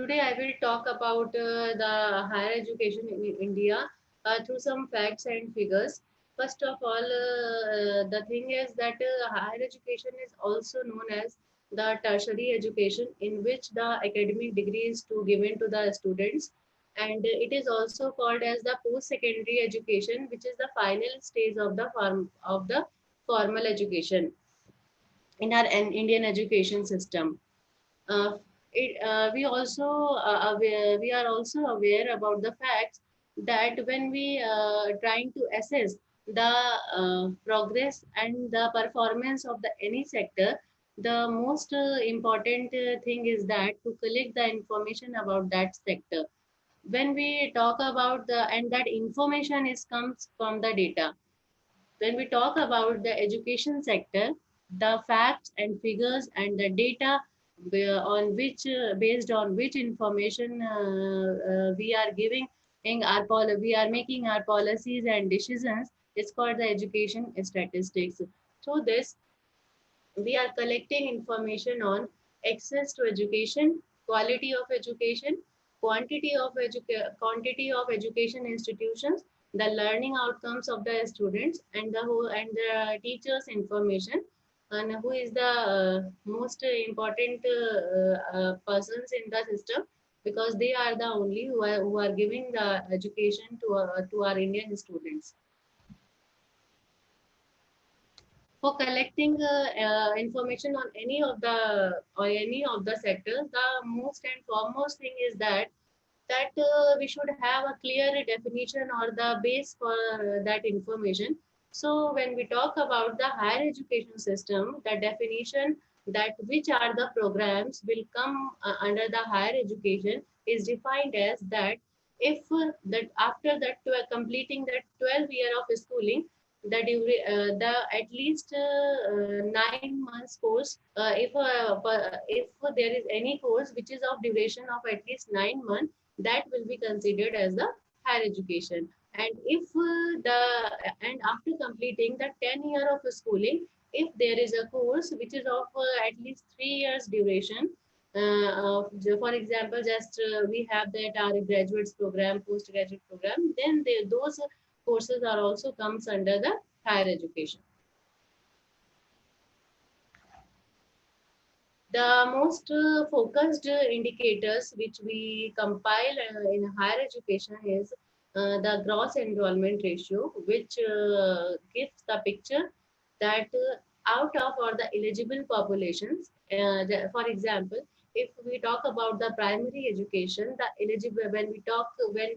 Today I will talk about the higher education in India through some facts and figures. First of all, the thing is that higher education is also known as the tertiary education, in which the academic degree is to given to the students, and it is also called as the post-secondary education, which is the final stage of the formal education in our Indian education system. Uh, we are also aware about the fact that when we trying to assess the progress and the performance of the any sector, the most important thing is that to collect the information about that sector. When we talk about the and that information is comes from the data. When we talk about the education sector, the facts and figures and the data on which, based on which information we are giving in we are making our policies and decisions is called the education statistics. Through this, we are collecting information on access to education, quality of education, quantity of education institutions, the learning outcomes of the students, and the teachers' information, and who is the most important persons in the system, because they are the only who are giving the education to our Indian students. For collecting information on any of the sectors, the most and foremost thing is that we should have a clear definition or the base for that information. So when we talk about the higher education system, the definition that which are the programs will come under the higher education is defined as that if that after that completing that 12 year of schooling, the at least 9 months course, if there is any course which is of duration of at least 9 months, that will be considered as the higher education. And if the and after completing the 10 year of schooling, if there is a course which is of at least 3 years duration, for example, just we have that our graduates program, postgraduate program, then those courses are also comes under the higher education. The most focused indicators which we compile in higher education is the gross enrollment ratio, which gives the picture that out of all the eligible populations, for example, if we talk about the primary education, the eligible when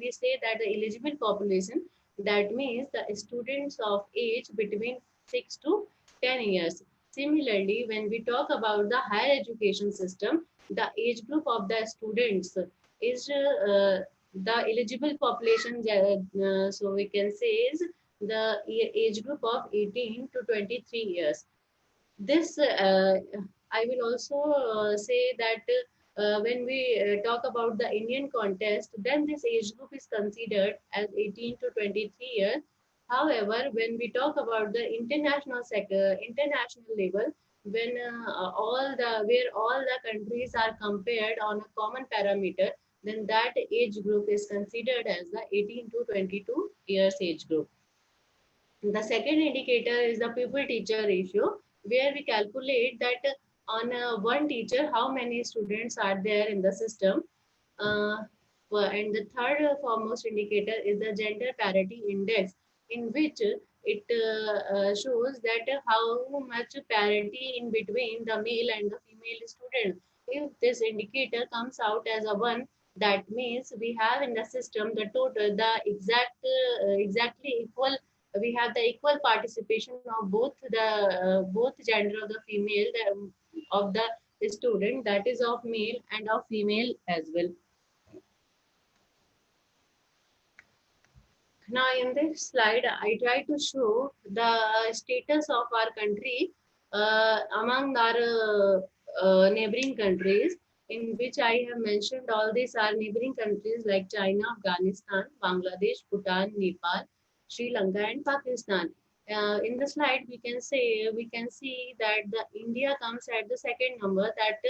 we say that the eligible population, that means the students of age between 6 to 10 years. Similarly, when we talk about the higher education system, the age group of the students is the eligible population. So we can say is the age group of 18 to 23 years. This I will also say that when we talk about the Indian context, then this age group is considered as 18 to 23 years. However, when we talk about the international sector, international level, when all the countries are compared on a common parameter, then that age group is considered as the 18 to 22 years age group. The second indicator is the pupil teacher ratio, where we calculate that on one teacher, how many students are there in the system. Uh, and the third foremost indicator is the gender parity index, in which it shows that how much parity in between the male and the female student. If this indicator comes out as a one, that means we have in the system the total, the exactly equal. We have the equal participation of both gender of the female of the student, that is of male and of female as well. Now, in this slide, I try to show the status of our country among our neighboring countries, in which I have mentioned all these are neighboring countries like China, Afghanistan, Bangladesh, Bhutan, Nepal, Sri Lanka, and Pakistan. In the slide, we can see that the India comes at the second number, that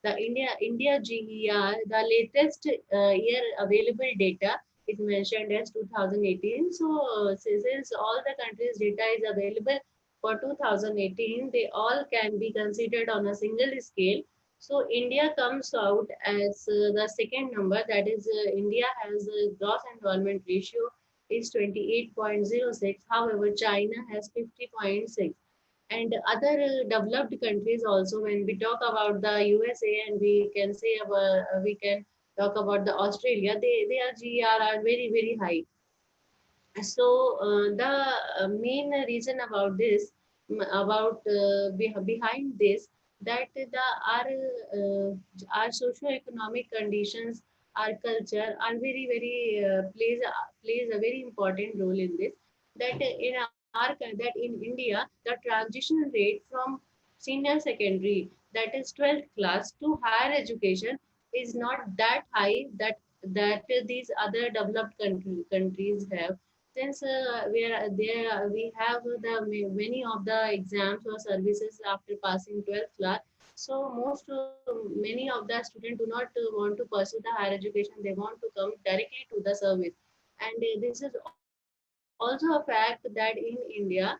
The India GER, the latest year available data is mentioned as 2018. So since all the countries' data is available for 2018, they all can be considered on a single scale. So India comes out as the second number. That is, India has a gross enrollment ratio is 28.06. However, China has 50.6, and other developed countries also. When we talk about the USA, and we can say about, we can talk about the Australia, their GR are very high. So the main reason about this, about behind this, that the our socio-economic conditions, our culture are plays a very important role in this. That that in India, the transition rate from senior secondary, that is 12th class, to higher education is not that high that these other developed countries have. Since we are there, we have the many of the exams or services after passing 12th class. So many of the students do not want to pursue the higher education. They want to come directly to the service. And this is also a fact that in India,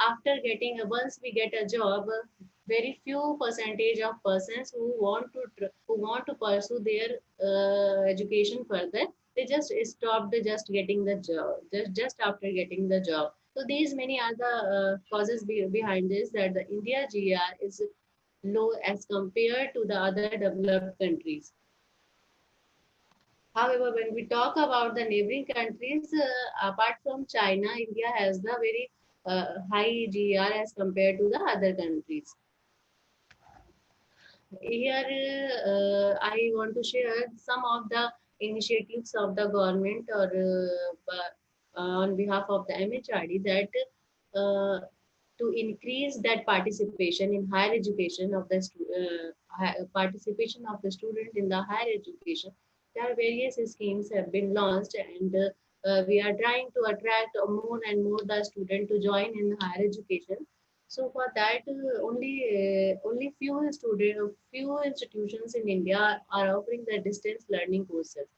after getting once we get a job, very few percentage of persons who want to pursue their education further, they just stopped just getting the job, just after getting the job. So these many are the causes behind this, that the India GR is low as compared to the other developed countries. However, when we talk about the neighboring countries, apart from China, India has the very high GR as compared to the other countries. Here, I want to share some of the initiatives of the government, or on behalf of the MHRD, that to increase that participation in higher education of the participation of the student in the higher education. There are various schemes have been launched, and we are trying to attract more and more the student to join in higher education. So for that, only few institutions in India are offering the distance learning courses.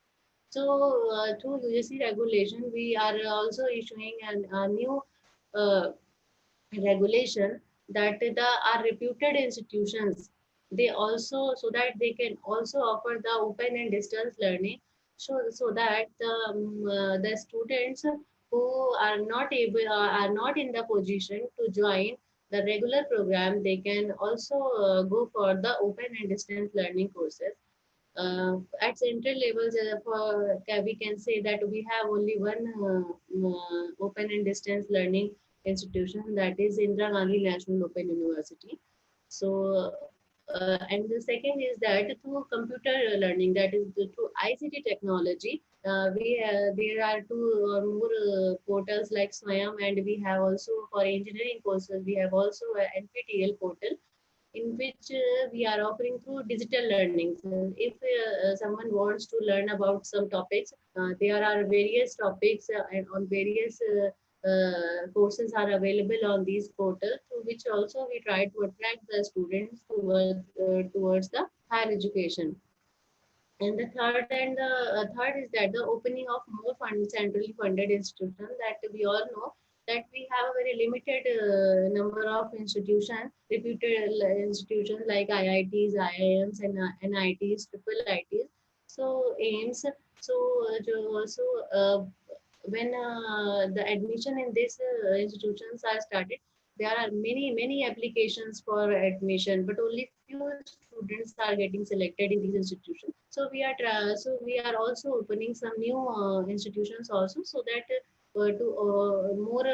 So through UGC regulation, we are also issuing a new uh, regulation, that the are reputed institutions, they also, so that they can also offer the open and distance learning. So that the students who are not able, are not in the position to join the regular program, they can also go for the open and distance learning courses. At central levels, we can say that we have only one open and distance learning institution, that is Indira Gandhi National Open University. So, and the second is that through computer learning, that is through ICT technology, there are two or more portals like Swayam, and we have also for engineering courses, we have also a NPTEL portal, in which we are offering through digital learning. So if someone wants to learn about some topics, there are various topics and on various courses are available on these portals, through which also we try to attract the students towards the higher education. And the third is that the opening of more centrally funded institutions, that we all know that we have a very limited number of institutions, reputed institutions like IITs, IIMs, and NITs, triple ITs. So AIMS. So when the admission in these institutions are started, there are many applications for admission, but only few students are getting selected in these institutions. So we are also opening some new institutions also, so that more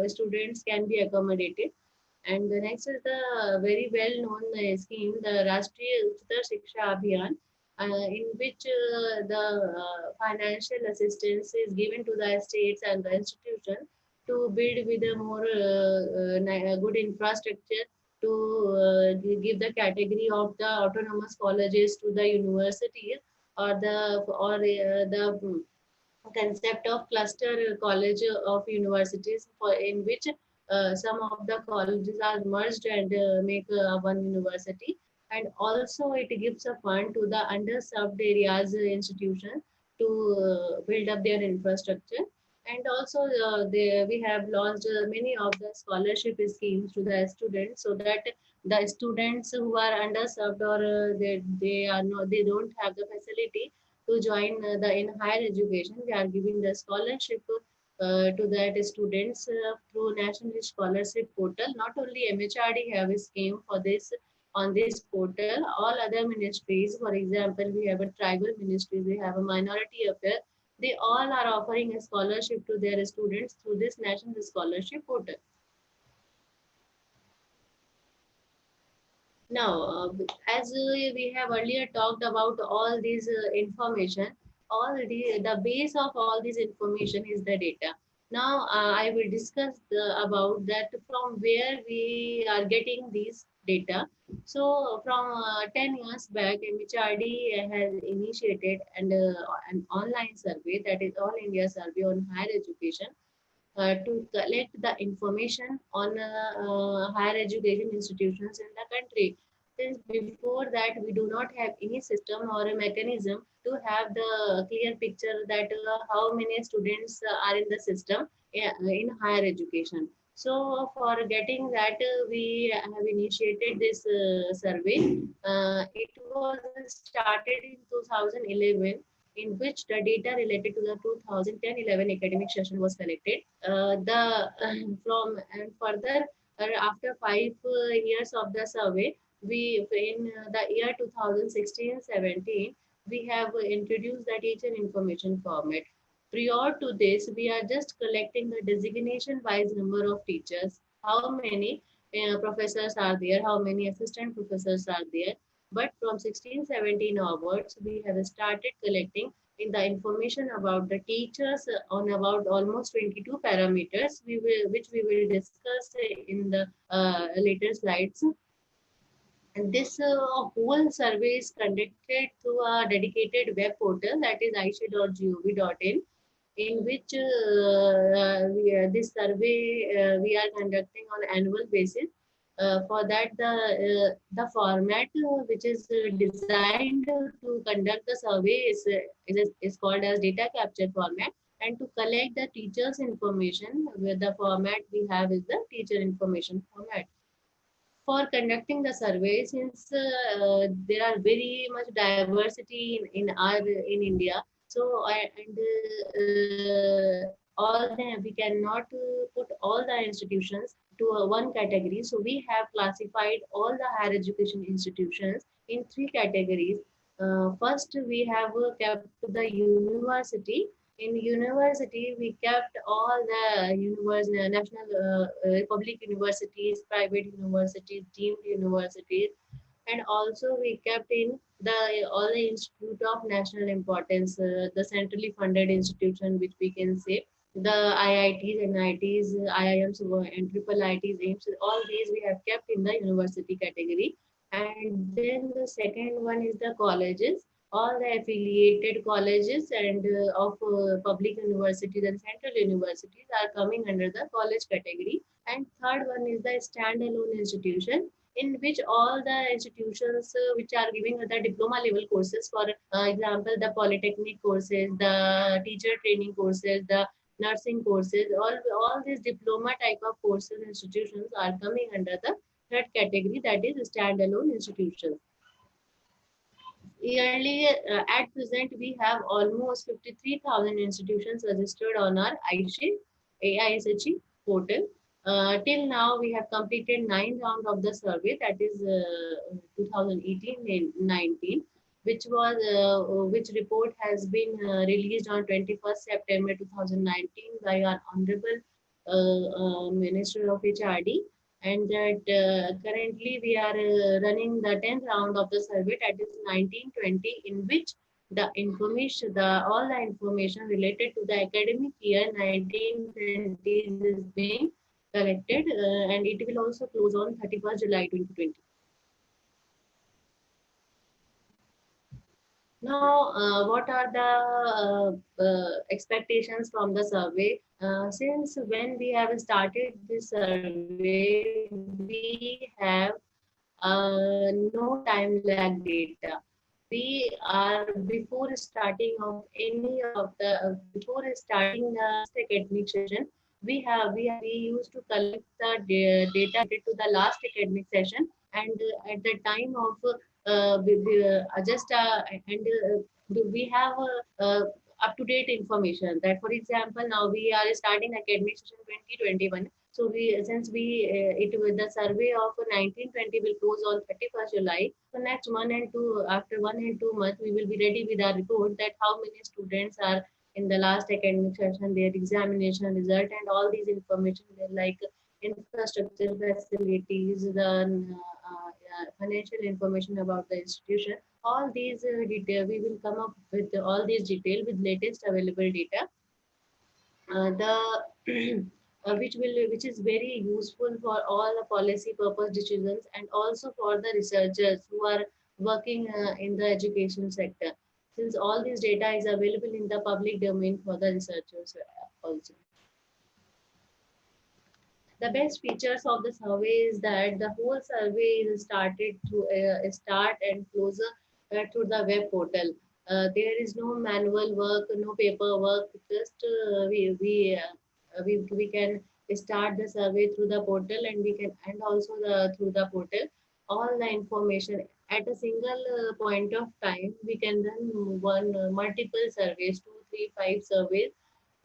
students can be accommodated. And the next is the very well known scheme, the Rashtriya Uchtar Shiksha Abhiyan, in which the financial assistance is given to the states and the institution to build with a more good infrastructure, to give the category of the autonomous colleges to the universities, or the concept of cluster college of universities, for in which some of the colleges are merged and make one university. and also it gives a fund to the underserved areas institution to build up their infrastructure. And also we have launched many of the scholarship schemes to the students, so that the students who are underserved or they are not, they don't have the facility to join the in higher education, we are giving the scholarship to that students through National Scholarship Portal. Not only MHRD have a scheme for this on this portal, all other ministries, for example, we have a tribal ministry, we have a minority affair, they all are offering a scholarship to their students through this National Scholarship Portal. Now, as we have earlier talked about all these information, the base of all this information is the data. Now, I will discuss about that from where we are getting these data. So, from 10 years back, MHRD has initiated an online survey, that is All India Survey on Higher Education, to collect the information on higher education institutions in the country. Since before that, we do not have any system or a mechanism to have the clear picture that how many students are in the system in higher education. So, for getting that, we have initiated this survey. It was started in 2011, in which the data related to the 2010-11 academic session was collected. The from and further after 5 years of the survey, we in the year 2016-17 we have introduced the teacher information format. Prior to this, we are just collecting the designation wise number of teachers, how many professors are there, how many assistant professors are there. But from 16-17 onwards, we have started collecting in the information about the teachers on about almost 22 parameters, which we will discuss in the later slides. And this whole survey is conducted through a dedicated web portal, that is aisha.gov.in, in which this survey we are conducting on annual basis. For that, the format which is designed to conduct the survey is called as data capture format. And to collect the teacher's information, with the format we have is the teacher information format. For conducting the survey, since there are very much diversity in India, so all the, we cannot put all the institutions to one category. So we have classified all the higher education institutions in three categories. First, we have kept the university. In university, we kept all the national public universities, private universities, deemed universities, and also we kept in the all the institute of national importance, the centrally funded institution, which we can say the IITs, NITs, IIMs, and triple ITs, AIMS. All these we have kept in the university category. And then the second one is the colleges. All the affiliated colleges and of public universities and central universities are coming under the college category. And third one is the standalone institution, in which all the institutions which are giving the diploma level courses, for example, the polytechnic courses, the teacher training courses, the nursing courses, all these diploma type of courses institutions are coming under the third category, that is standalone institutions. Yearly, at present, we have almost 53,000 institutions registered on our AISHE portal. Till now, we have completed 9 rounds of the survey, that is 2018-19, which report has been released on 21st September 2019 by our Honorable Minister of HRD. And that currently we are running the 10th round of the survey, that is 1920, in which the information, all the information related to the academic year 1920 is being collected, and it will also close on 31st July 2020. Now, what are the expectations from the survey? Since when we have started this survey, we have no time lag data. We are before starting of any of the before starting the academic session, we used to collect the data related to the last academic session, and at the time of just and we have up to date information that, for example, now we are starting academic session 2021. So we since we it with the survey of 1920 will close on 31st July. So next 1 and 2 after 1 and 2 months we will be ready with our report that how many students are in the last academic session, their examination result, and all these information like infrastructure facilities, the financial information about the institution. All these detail we will come up with all these detail with latest available data. The which is very useful for all the policy purpose decisions and also for the researchers who are working in the education sector, since all this data is available in the public domain for the researchers also. The best features of the survey is that the whole survey is started to start and close through the web portal. There is no manual work, no paperwork. Just we can start the survey through the portal, and we can and also the through the portal all the information at a single point of time. We can run one multiple surveys, two, three, five surveys.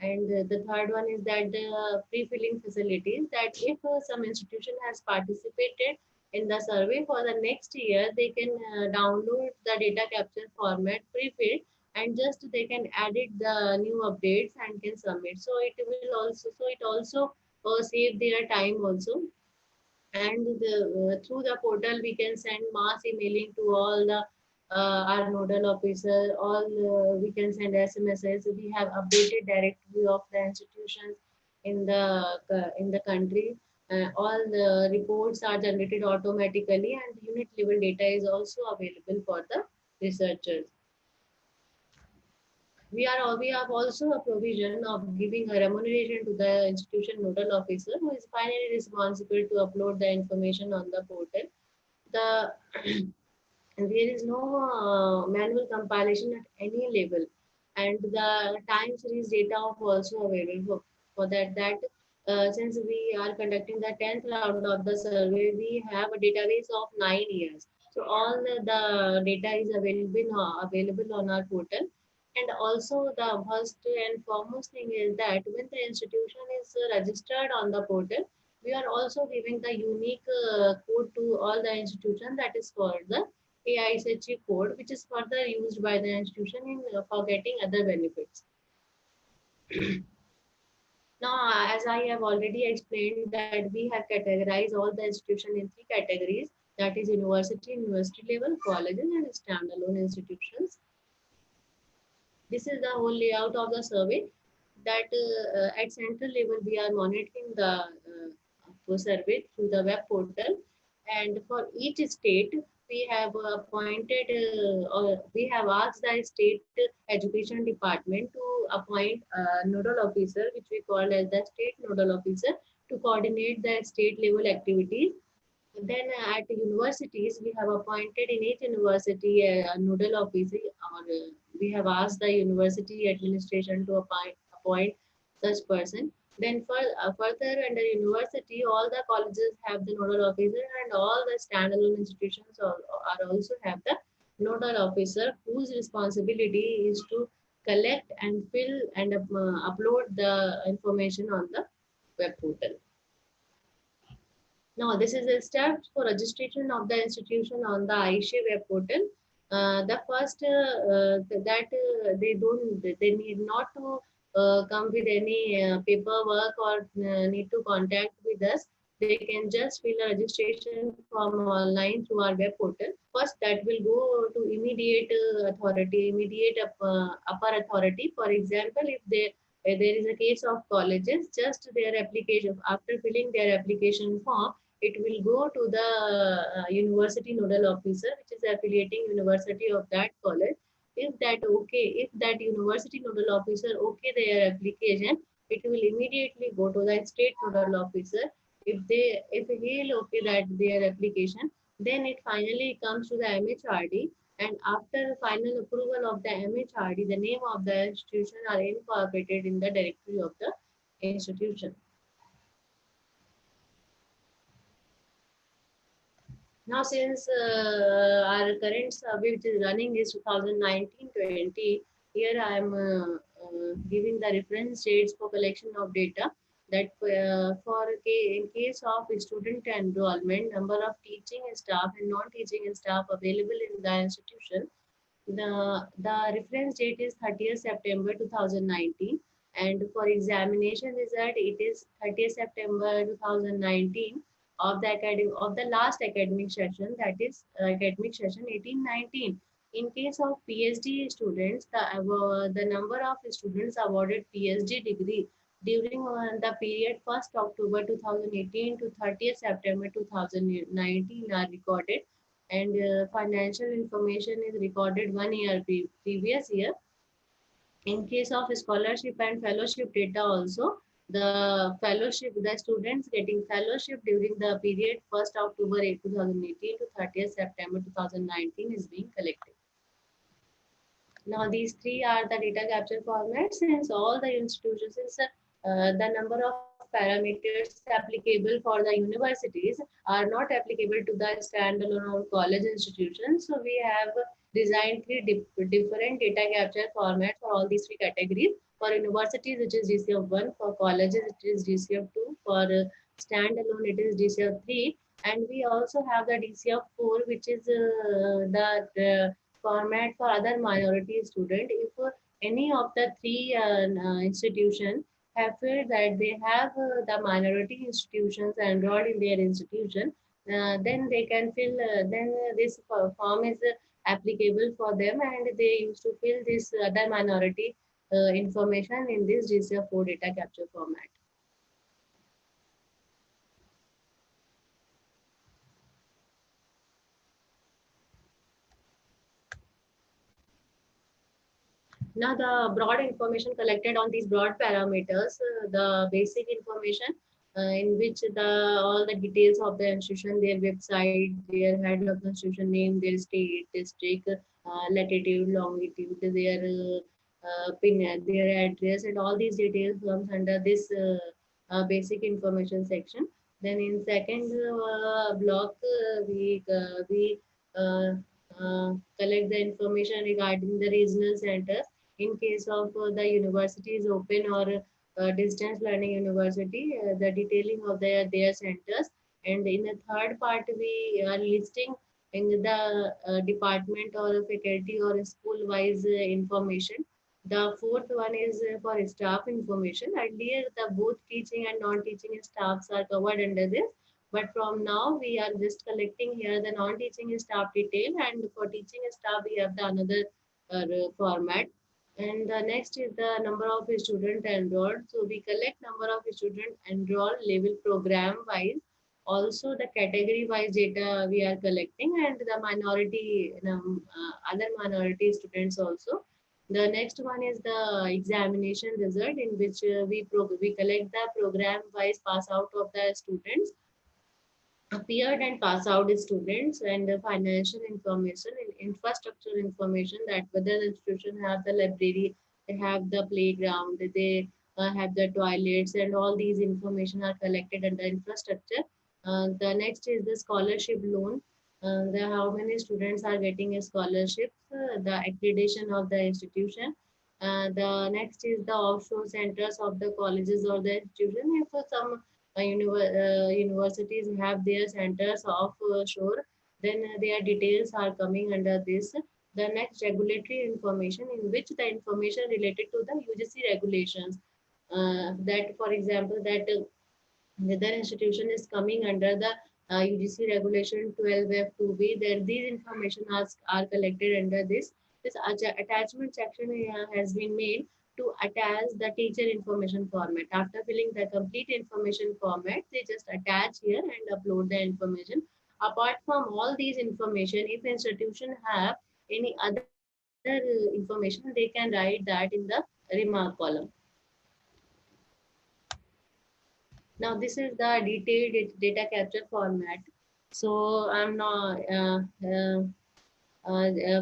And the third one is that the pre-filling facilities, that if some institution has participated in the survey for the next year, they can download the data capture format pre-filled, and just they can edit the new updates and can submit. So it also save their time also. And through the portal we can send mass emailing to all the our nodal officer. All we can send SMSs. We have updated directory of the institutions in the country. All the reports are generated automatically, and unit level data is also available for the researchers. We have also a provision of giving a remuneration to the institution nodal officer, who is finally responsible to upload the information on the portal. The there is no manual compilation at any level, and the time series data of also available for that. Since we are conducting the 10th round of the survey, we have a database of 9 years. So all the data is available on our portal. And also the first and foremost thing is that when the institution is registered on the portal, we are also giving the unique code to all the institution, that is called the AISHE code, which is further used by the institution in for getting other benefits. Now, as I have already explained that we have categorized all the institutions in three categories, that is university level, colleges, and standalone institutions. This is the whole layout of the survey, that at central level we are monitoring the survey through the web portal, and for each state we have appointed or we have asked the state education department to appoint a nodal officer, which we call as the state nodal officer, to coordinate the state level activities. Then at universities, we have appointed in each university a nodal officer, or we have asked the university administration to appoint such person. Then further under university, all the colleges have the nodal officer, and all the standalone institutions are also have the nodal officer, whose responsibility is to collect and fill and upload the information on the web portal. Now, this is a step for registration of the institution on the AISHE web portal. The first they need not to come with any paperwork or need to contact with us. They can just fill a registration form online through our web portal. First, that will go to immediate authority, immediate upper authority. For example, if there is a case of colleges, just their application, after filling their application form, it will go to the university nodal officer, which is affiliating university of that college. If that university nodal officer okay their application, it will immediately go to the state nodal officer. If he will okay that their application, Then it finally comes to the MHRD, and after final approval of the MHRD, the name of the institution are incorporated in the directory of the institution. Now, since our current survey, which is running, is 2019-20, here I am giving the reference dates for collection of data. That in case of student enrollment, number of teaching staff and non-teaching staff available in the institution, the reference date is 30th September 2019, and for examination result it is 30th September 2019 of the academic of the last academic session, that is academic session 18-19. In case of PhD students, the number of students awarded PhD degree during the period 1st October 2018 to 30th September 2019 are recorded, and financial information is recorded 1 year previous year. In case of scholarship and fellowship data also, the students getting fellowship during the period 1st October 2018 to 30th September 2019 is being collected. Now, these three are the data capture formats. Since all the institutions, the number of parameters applicable for the universities are not applicable to the standalone or college institutions. So, we have designed three different data capture formats for all these three categories. For universities, it is DCF1. For colleges, it is DCF2. For standalone, it is DCF3. And we also have the DCF4, which is the format for other minority student. If any of the three institutions have felt that they have the minority institutions enrolled in their institution, then they can fill, then this form is applicable for them, and they used to fill this other minority information in this DCF4 data capture format. Now, the broad information collected on these broad parameters, the basic information in which all the details of the institution, their website, their head of the institution name, their state, district, latitude, longitude, their pin, their address, and all these details comes under this basic information section. Then in second block, we uh, collect the information regarding the regional centers. In case of the university is open or distance learning university, the detailing of their centers. And in the third part, we are listing in the department or faculty or school wise information. The fourth one is for staff information. Earlier, the both teaching and non-teaching staffs are covered under this, but from now we are just collecting here the non-teaching staff detail, and for teaching staff we have the another format. And the next is the number of student enrolled. So we collect number of student enrolled level program wise. Also the category wise data we are collecting, and the minority, other minority students also. The next one is the examination result, in which we collect the program wise pass out of the students, appeared and pass out students, and the financial information and infrastructure information, that whether the institution have the library, they have the playground, they have the toilets, and all these information are collected under infrastructure. The next is the scholarship loan. The how many students are getting a scholarship, the accreditation of the institution. The next is the offshore centers of the colleges or the institution. If some universities have their centers offshore, then their details are coming under this. The next regulatory information, in which the information related to the UGC regulations, that for example that whether institution is coming under the UGC regulation 12F2B, then these information are collected under this. This attachment section has been made to attach the teacher information format. After filling the complete information format, they just attach here and upload the information. Apart from all these information, if institution have any other information, they can write that in the remark column. Now, this is the detailed data capture format. So I'm not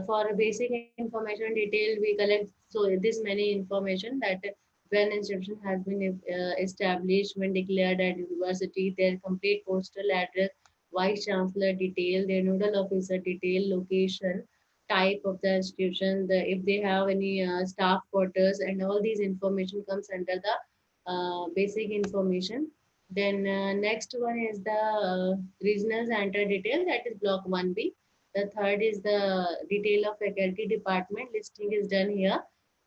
for basic information detail we collect so this many information that when institution has been established, when declared at university, their complete postal address, vice chancellor detail, their nodal officer detail, location, type of the institution, the if they have any staff quarters, and all these information comes under the basic information. Then next one is the regional center detail, that is block 1B. The third is the detail of faculty department, listing is done here.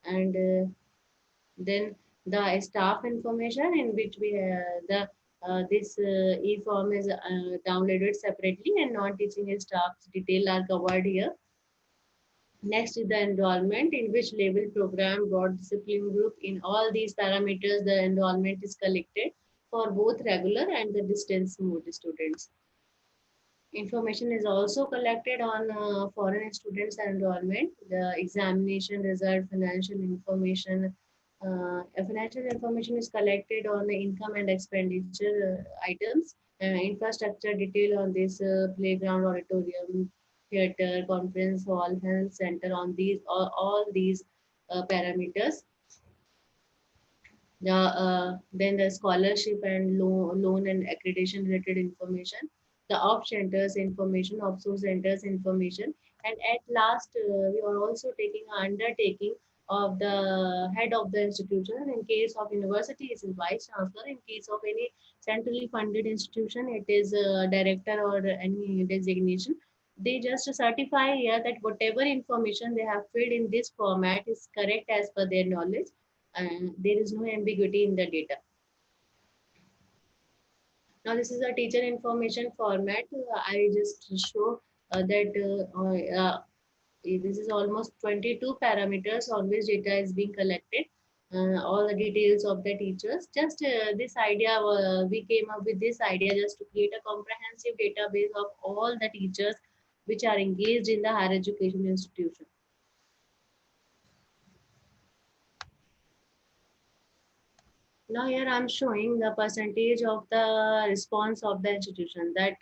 And then the staff information in which we the this e-form is downloaded separately, and non-teaching staff's detail are covered here. Next is the enrollment, in which level program, broad discipline group. In all these parameters, the enrollment is collected for both regular and the distance mode students. Information is also collected on foreign students' enrollment, the examination result, financial information. Financial information is collected on the income and expenditure items, infrastructure detail on this playground, auditorium, theater, conference hall, health center. On these all these parameters, then the scholarship and loan and accreditation related information, the off centers information, offshore centers information, and at last we are also taking an undertaking of the head of the institution. In case of university, it is vice chancellor. In case of any centrally funded institution, it is director or any designation. They just certify here that whatever information they have filled in this format is correct as per their knowledge, and there is no ambiguity in the data. Now this is a teacher information format. I just show that this is almost 22 parameters on which data is being collected. All the details of the teachers. Just this idea, we came up with this idea just to create a comprehensive database of all the teachers which are engaged in the higher education institution. Now here I'm showing the percentage of the response of the institution, that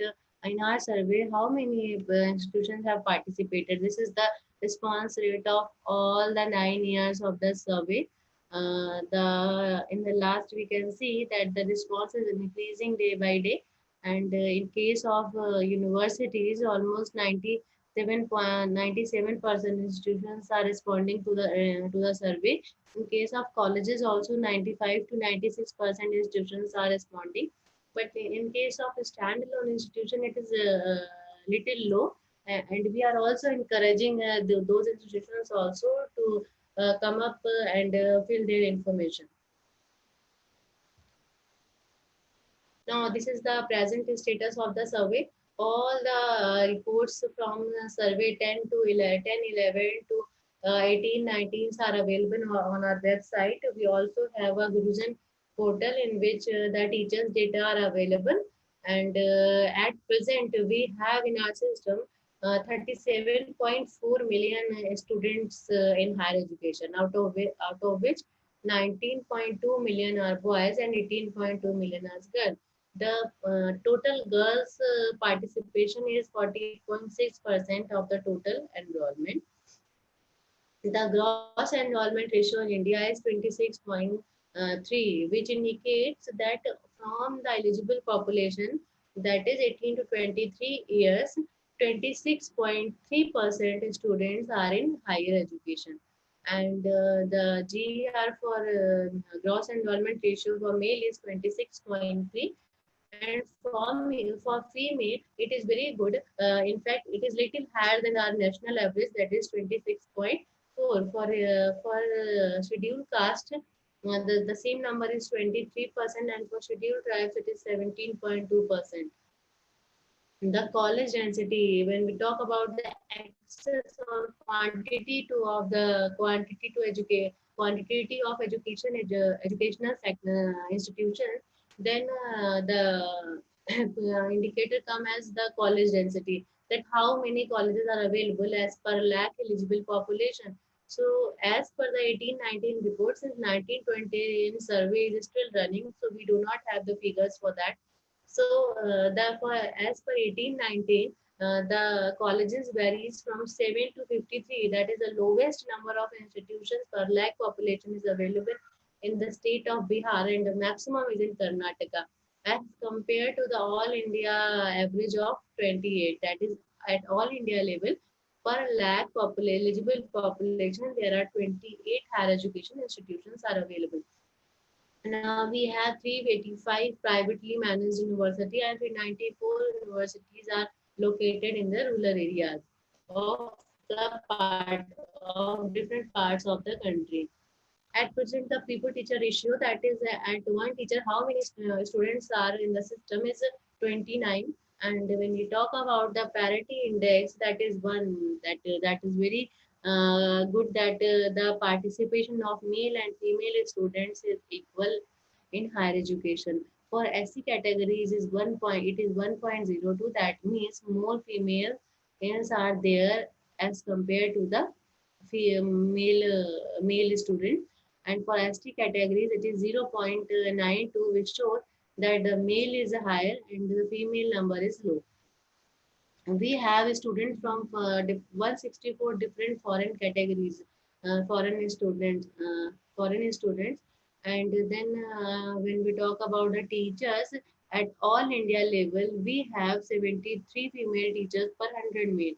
in our survey, how many institutions have participated. This is the response rate of all the 9 years of the survey. The in the last we can see that the response is increasing day by day, and in case of universities, almost 97% institutions are responding to the survey. In case of colleges, also 95 to 96% institutions are responding. But in case of a standalone institution, it is little low. And we are also encouraging those institutions also to come up and fill their information. Now, this is the present status of the survey. All the reports from survey 10 to 11, 10, 11 to 18, 19 are available on our website. We also have a Gurujan portal in which the teachers' data are available. And at present, we have in our system 37.4 million students in higher education, out of which 19.2 million are boys and 18.2 million are girls. The total girls participation is 48.6% of the total enrollment. The gross enrollment ratio in India is 26.3, which indicates that from the eligible population, that is 18 to 23 years, 26.3% students are in higher education. And the GER for gross enrollment ratio for male is 26.3, and for female it is very good. In fact, it is little higher than our national average, that is 26.4. For scheduled caste, the same number is 23%, and for scheduled tribes it is 17.2%. The college density, when we talk about the access or quantity of education educational institution, then the indicator come as the college density, that how many colleges are available as per lakh eligible population. So as per the 1819 report, since 1920 in survey is still running, so we do not have the figures for that. So, therefore, as per 1819, the colleges varies from 7 to 53. That is the lowest number of institutions per lakh population is available in the state of Bihar, and the maximum is in Karnataka, as compared to the all India average of 28. That is at all India level per lakh eligible population, there are 28 higher education institutions are available. Now we have 385 privately managed university and 394 universities are located in the rural areas of different parts of the country. At present, the people teacher ratio, that is at one teacher, how many students are in the system is 29. And when we talk about the parity index, that is one that is very good, that the participation of male and female students is equal in higher education. For SC categories is 1.02. That means more females are there as compared to the male student. And for ST categories, it is 0.92, which shows that the male is higher and the female number is low. We have students from 164 different foreign categories, foreign students. And then when we talk about the teachers, at all India level, we have 73 female teachers per 100 male.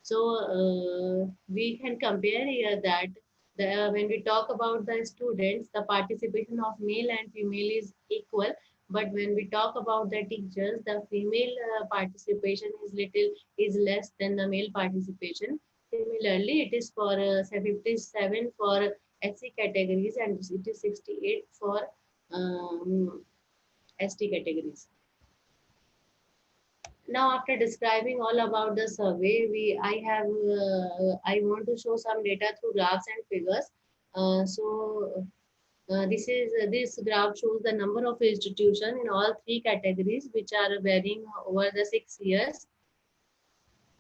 So we can compare here that when we talk about the students, the participation of male and female is equal. But when we talk about the teachers, the female participation is less than the male participation. Similarly, it is for 57 for SC categories and it is 68 for ST categories. Now, after describing all about the survey, I want to show some data through graphs and figures. This graph shows the number of institutions in all three categories, which are varying over the 6 years.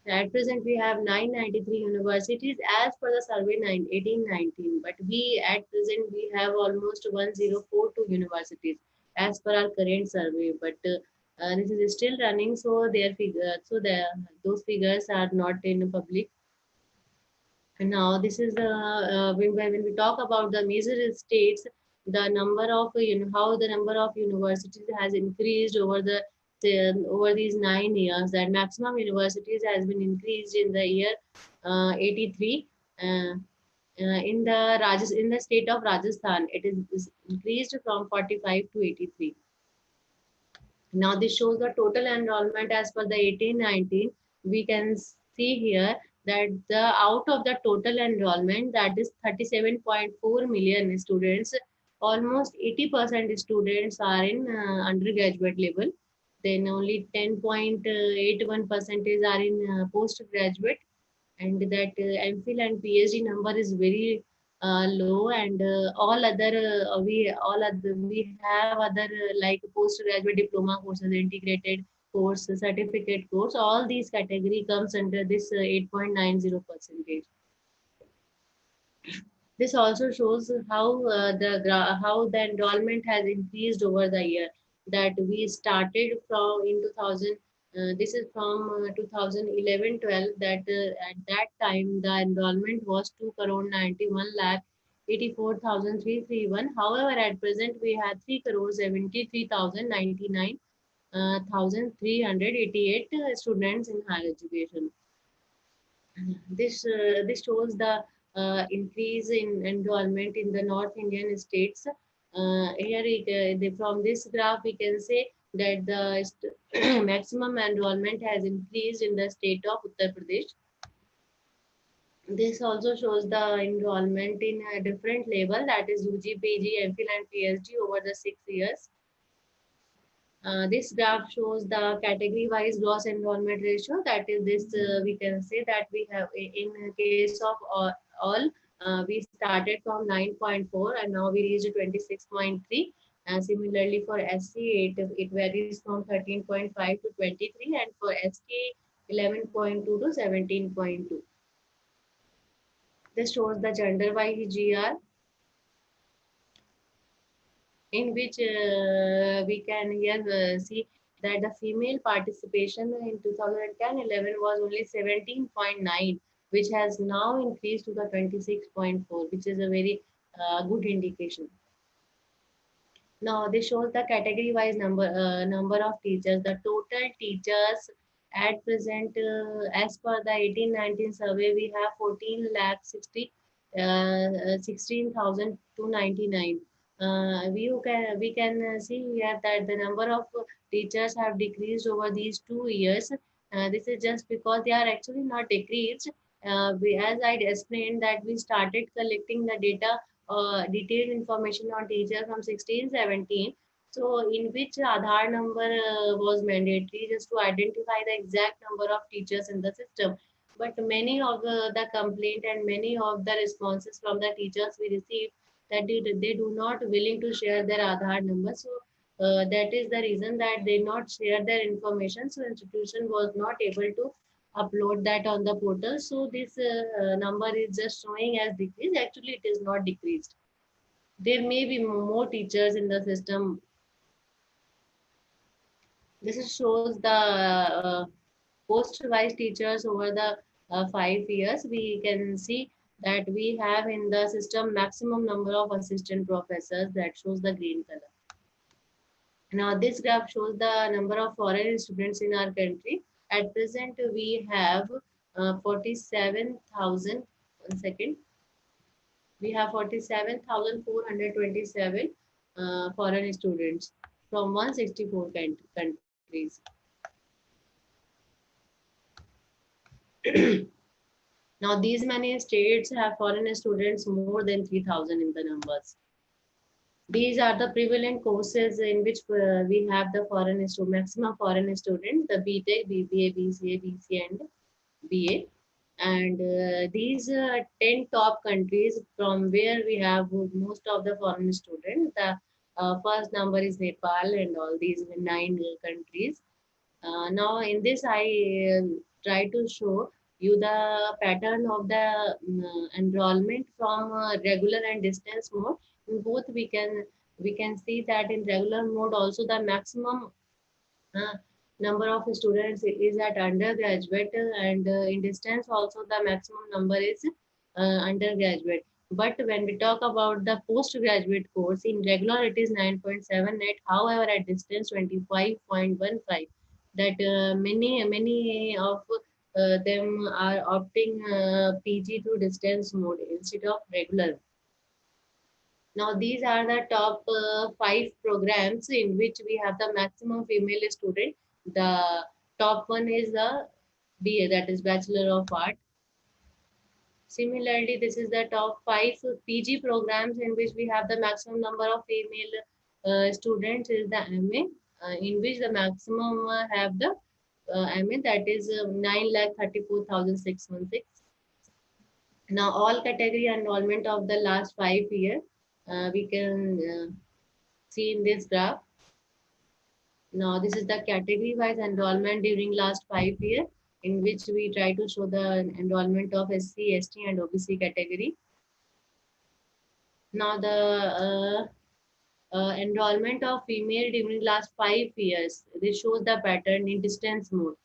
At present, we have 993 universities as per the survey 1819. But at present we have almost 1042 universities as per our current survey. But this is still running, so those figures are not in public. And now this is the when we talk about the major states, the number of how the number of universities has increased over these 9 years. That maximum universities has been increased in the year 83. In the state of Rajasthan, is increased from 45 to 83. Now this shows the total enrollment as per the 1819. We can see here that the out of the total enrollment, that is 37.4 million students, almost 80% students are in undergraduate level. Then only 10.81% are in postgraduate, and that MPhil and PhD number is very low. And we have other like postgraduate diploma courses, integrated course, certificate course. All these category comes under this 8.90 percentage. This also shows how the enrollment has increased over the year. That we started from in 2000. This is from 2011-12. That at that time the enrollment was 2 crore 91 lakh 84,331. However, at present we have 3 crore 73,099 1,388 students in higher education. This shows the increase in enrollment in the North Indian states. From this graph, we can say that the maximum enrollment has increased in the state of Uttar Pradesh. This also shows the enrollment in a different level, that is UG, PG, MPhil, and PhD over the 6 years. This graph shows the category-wise gross enrollment ratio. That is this, we can say that we have in case of all we started from 9.4 and now we reached 26.3. And similarly for SC, it varies from 13.5 to 23, and for ST 11.2 to 17.2. This shows the gender-wise GR, in which we can here see that the female participation in 2010-11 was only 17.9, which has now increased to the 26.4, which is a very good indication. Now this shows the category-wise number of teachers. The total teachers at present, as per the 1819 survey, we have 14 lakh 16,299. We can see here that the number of teachers have decreased over these 2 years. This is just because they are actually not decreased. As I explained, that we started collecting the data, detailed information on teacher from 1617, so in which Aadhaar number was mandatory just to identify the exact number of teachers in the system. But many of the complaint and many of the responses from the teachers we received, that they do not willing to share their Aadhaar number. So that is the reason that they not share their information. So institution was not able to upload that on the portal. So this number is just showing as decreased. Actually, it is not decreased. There may be more teachers in the system. Shows the post-wise teachers over the 5 years. We can see that we have in the system maximum number of assistant professors. That shows the green color. Now this graph shows the number of foreign students in our country. At present, we have 47,000. 1 second. We have 47,427 foreign students from 164 countries. Now, these many states have foreign students more than 3,000 in the numbers. These are the prevalent courses in which we have the maximum foreign students, the BTech, BBA, BCA, BCA, and BA. And these 10 top countries from where we have most of the foreign students. The first number is Nepal and all these 9 countries. Now in this I try to show you the pattern of the enrollment from regular and distance mode. In both we can see that in regular mode also the maximum number of students is at undergraduate, and in distance also the maximum number is undergraduate. But when we talk about the postgraduate course, in regular it is 9.78, however at distance 25.15. That many of them are opting PG through distance mode instead of regular. Now, these are the top 5 programs in which we have the maximum female student. The top one is the BA, that is Bachelor of Art. Similarly, this is the top 5 PG programs in which we have the maximum number of female students is the MA, in which the maximum have the MA, that is 9,34,616. Now, all category enrollment of the last 5 years, we can see in this graph. Now, this is the category-wise enrollment during last 5 years, in which we try to show the enrollment of SC, ST, and OBC category. Now, the enrollment of female during last 5 years, this shows the pattern in distance mode.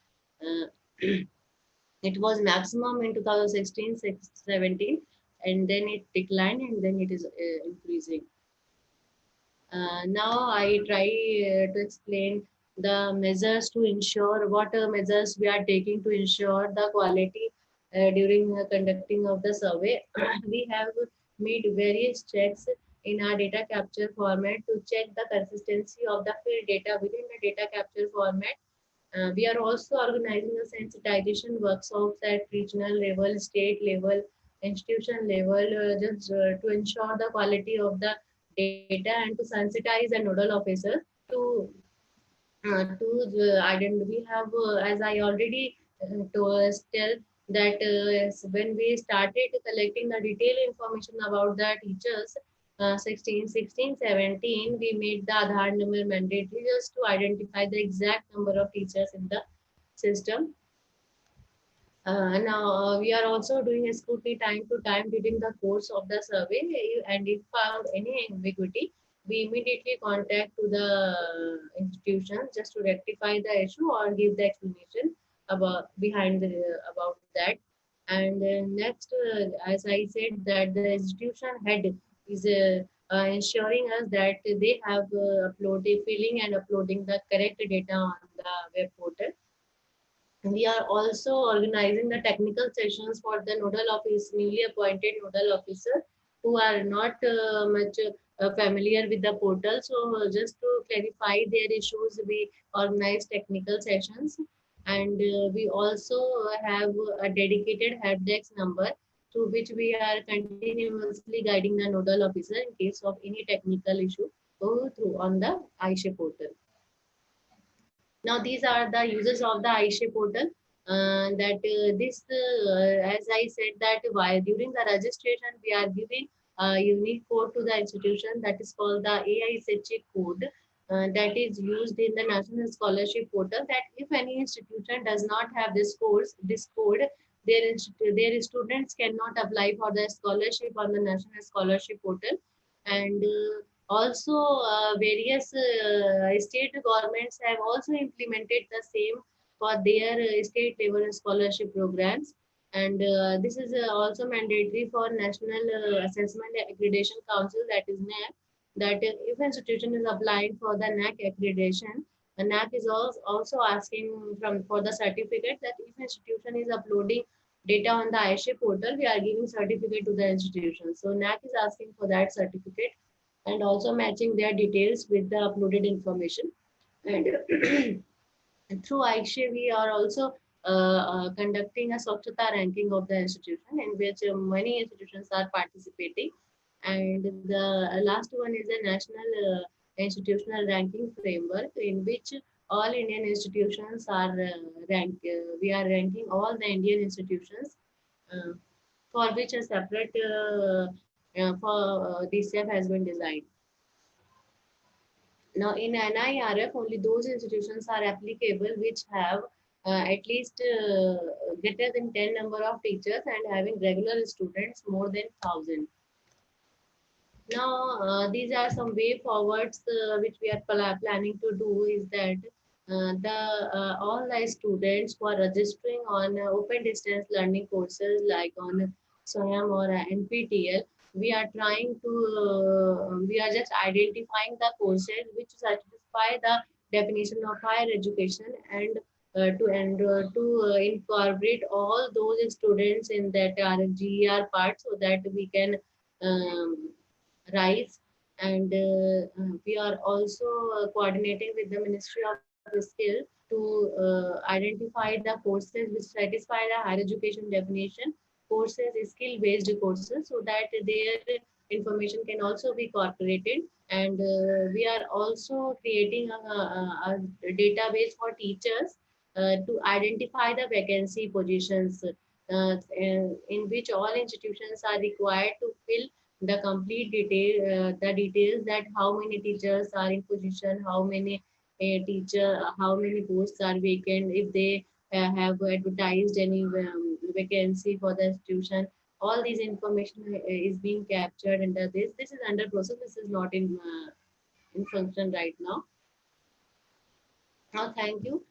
It was maximum in 2016-17, and then it declined, and then it is increasing. Now I try to explain the measures to ensure what measures we are taking to ensure the quality during the conducting of the survey. We have made various checks in our data capture format to check the consistency of the field data within the data capture format. We are also organizing a sensitization workshops at regional level, state level, institution level, just to ensure the quality of the data and to sensitize the nodal officers to identify. We have, as I already tell that when we started collecting the detailed information about the teachers, 17, we made the Aadhaar number mandatory just to identify the exact number of teachers in the system. Now, we are also doing a scrutiny time to time during the course of the survey, and if found any ambiguity, we immediately contact to the institution just to rectify the issue or give the explanation about that. And next, as I said, that the institution head is ensuring us that they have uploaded, filling and uploading the correct data on the web portal. We are also organizing the technical sessions for the nodal office, newly appointed nodal officer who are not much familiar with the portal. So just to clarify their issues, we organize technical sessions, and we also have a dedicated help desk number through which we are continuously guiding the nodal officer in case of any technical issue through on the Aisha portal. Now, these are the users of the Aisha portal. As I said, that while during the registration, we are giving a unique code to the institution that is called the AISHA code. That is used in the National Scholarship Portal. That if any institution does not have this code, their students cannot apply for the scholarship on the National Scholarship Portal. And also, various state governments have also implemented the same for their state level scholarship programs. And this is also mandatory for National Assessment Accreditation Council, that is NAC, that if institution is applying for the NAC accreditation, the NAC is also asking for the certificate that if institution is uploading data on the Aisha portal, we are giving certificate to the institution. So NAC is asking for that certificate and also matching their details with the uploaded information. And through Aisha, we are also conducting a Swachhata ranking of the institution in which many institutions are participating. And the last one is a national institutional ranking framework in which all Indian institutions are ranked. We are ranking all the Indian institutions uh, for which a separate for DCF has been designed. Now, in NIRF, only those institutions are applicable which have at least greater than 10 number of teachers and having regular students more than 1,000. Now, these are some way forwards which we are planning to do is that the all the students who are registering on open distance learning courses like on SWAYAM or NPTEL, we are just identifying the courses which satisfy the definition of higher education and to incorporate all those students in that GER part so that we can um, rise. And we are also coordinating with the Ministry of Skill to identify the courses which satisfy the higher education definition courses, skill-based courses, so that their information can also be incorporated. And we are also creating a database for teachers to identify the vacancy positions in which all institutions are required to fill the details that how many teachers are in position, how many posts are vacant, if they have advertised any vacancy for the institution. All these information is being captured under this. This is under process. This is not in function right now. Now, thank you.